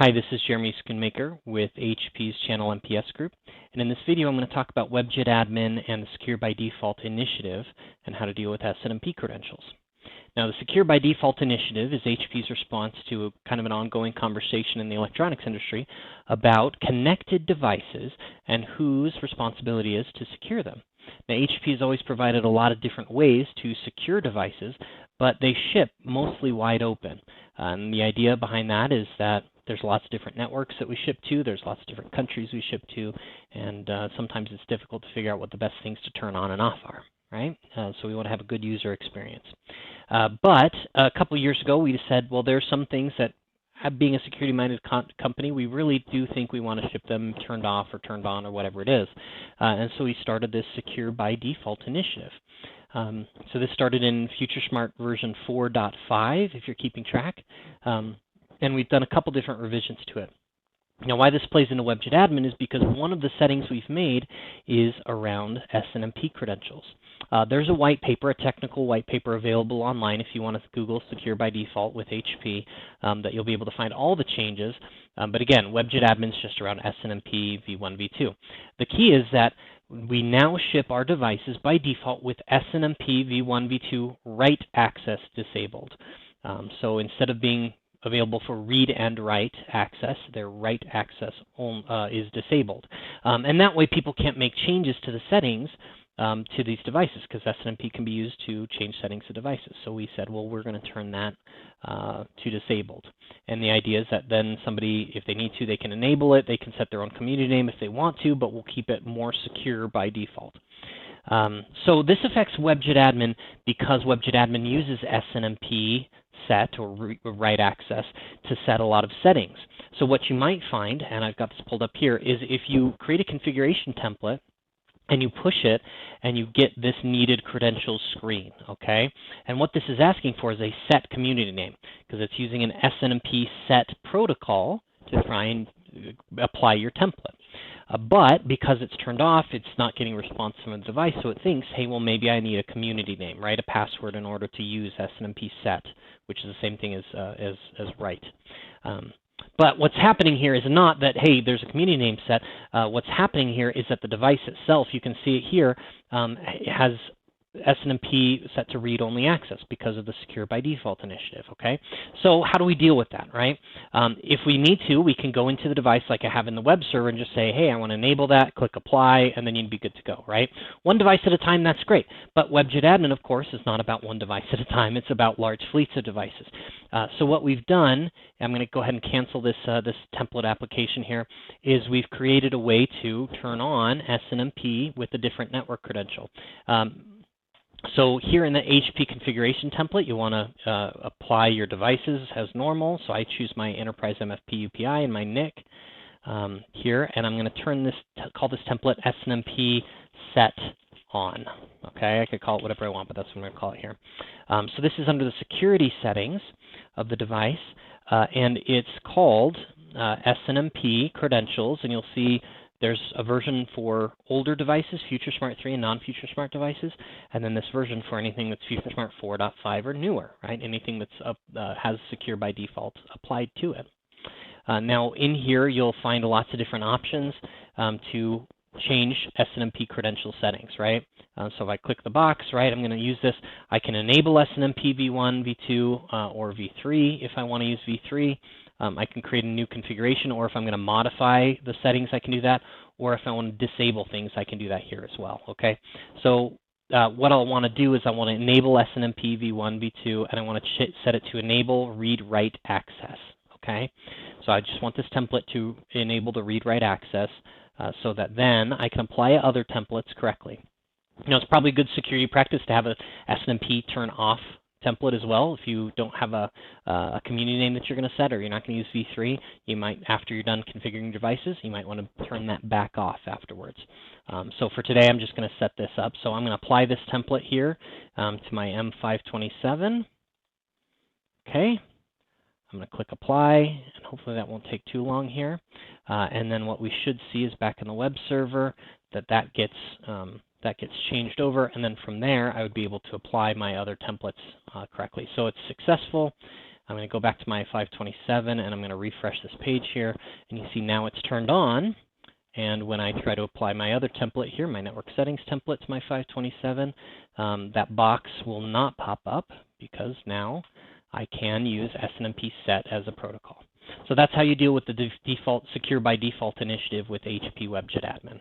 Hi, this is Jeremy Schoonmaker with HP's Channel MPS Group, and in this video I'm going to talk about WebJet Admin and the Secure by Default initiative and how to deal with SNMP credentials. Now, the Secure by Default initiative is HP's response to kind of an ongoing conversation in the electronics industry about connected devices and whose responsibility is to secure them. Now, HP has always provided a lot of different ways to secure devices, but they ship mostly wide open. And the idea behind that is that there's lots of different networks that we ship to, there's lots of different countries we ship to, and sometimes it's difficult to figure out what the best things to turn on and off are, right? So we want to have a good user experience. But a couple of years ago, we said, well, there's some things that, being a security-minded company, we really do think we want to ship them turned off or turned on or whatever it is. And so we started this Secure by Default initiative. So this started in FutureSmart version 4.5, if you're keeping track. And we've done a couple different revisions to it. Now, why this plays into WebJet Admin is because one of the settings we've made is around SNMP credentials. There's a white paper, a technical white paper available online if you want to Google Secure by Default with HP, that you'll be able to find all the changes. But again, WebJet Admin is just around SNMP v1, v2. The key is that we now ship our devices by default with SNMP v1, v2 write access disabled. So instead of being available for read and write access, their write access is disabled. And that way people can't make changes to the settings to these devices, because SNMP can be used to change settings of devices. So we said, well, we're going to turn that to disabled. And the idea is that then somebody, if they need to, they can enable it. They can set their own community name if they want to, but we'll keep it more secure by default. So this affects WebJet Admin because WebJet Admin uses SNMP set or write access to set a lot of settings. So what you might find, and I've got this pulled up here, is if you create a configuration template and you push it and you get this needed credentials screen, okay? And what this is asking for is a set community name, because it's using an SNMP set protocol to try and apply your template. But because it's turned off, it's not getting response from the device, so it thinks, hey, well, maybe I need a community name, right? A password in order to use SNMP set, which is the same thing as write. But what's happening here is not that, hey, there's a community name set. What's happening here is that the device itself, you can see it here, has SNMP set to read-only access because of the Secure by Default initiative, okay? So how do we deal with that, right? If we need to, we can go into the device like I have in the web server and just say, hey, I want to enable that, click apply, and then you'd be good to go, right? One device at a time, that's great. But WebJet Admin, of course, is not about one device at a time. It's about large fleets of devices. So what we've done, I'm going to go ahead and cancel this, this template application here, is we've created a way to turn on SNMP with a different network credential. So here in the HP configuration template, you want to apply your devices as normal. So I choose my Enterprise MFP UPI and my NIC here, and I'm going to turn this, call this template SNMP set on. Okay, I could call it whatever I want, but that's what I'm going to call it here. So this is under the security settings of the device, and it's called SNMP credentials, and you'll see there's a version for older devices, FutureSmart 3 and non-FutureSmart devices, and then this version for anything that's FutureSmart 4.5 or newer, right? Anything that's has Secure by Default applied to it. Now, in here, you'll find lots of different options to change SNMP credential settings, right? So if I click the box, right, I'm going to use this. I can enable SNMP v1, v2, or v3 if I want to use v3. I can create a new configuration, or if I'm going to modify the settings, I can do that. Or if I want to disable things, I can do that here as well, okay? So what I'll want to do is I want to enable SNMP v1, v2, and I want to set it to enable read-write access, okay? So I just want this template to enable the read-write access so that then I can apply other templates correctly. You know, it's probably good security practice to have a SNMP turn off template as well. If you don't have a community name that you're going to set, or you're not going to use v3, you might, after you're done configuring devices, you might want to turn that back off afterwards. So for today, I'm just going to set this up. So I'm going to apply this template here to my M527. Okay. I'm going to click apply, and hopefully that won't take too long here. And then what we should see is back in the web server that gets changed over, and then from there I would be able to apply my other templates correctly. So it's successful. I'm going to go back to my 527 and I'm going to refresh this page here, and you see now it's turned on. And when I try to apply my other template here, my network settings template to my 527, that box will not pop up because now I can use SNMP set as a protocol. So that's how you deal with the default secure by default initiative with HP WebJet Admin.